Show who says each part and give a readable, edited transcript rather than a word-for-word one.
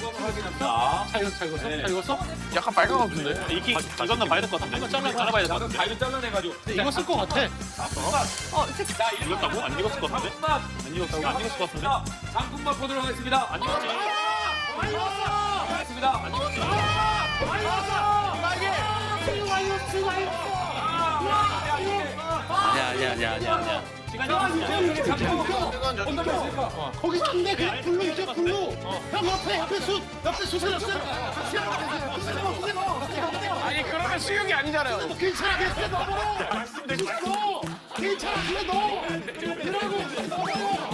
Speaker 1: 출범을 확인합니다.
Speaker 2: 잘 익었어, 잘 익었어?
Speaker 1: 네.
Speaker 2: 잘 익었어?
Speaker 3: 약간 빨간 것 같은데.
Speaker 2: 익었나 봐야 될 것 같은데? 한번 잘라봐야 될 것 같은데?
Speaker 1: 가위로 잘라내가지고.
Speaker 2: 익었을 것 같아.
Speaker 1: 자,
Speaker 2: 익었다고? 안 익었을 것 같은데?
Speaker 1: 장군맛.
Speaker 2: 안 익었다고? 안 익었을 것 같은데?
Speaker 1: 자, 장군맛 보도록 하겠습니다.
Speaker 2: 안 익었지?
Speaker 1: 하겠습니다.
Speaker 2: 안 익었지? 아니야. 시간이 없어.
Speaker 4: 거기 있는데 그 블루 있죠 블루. 형 옆에 수 살렸어요.
Speaker 3: 아니 그러면 수육이 아니잖아요.
Speaker 4: 괜찮아 괜찮아 넘어. 괜찮아 그래 넘어. 이러고 넘어.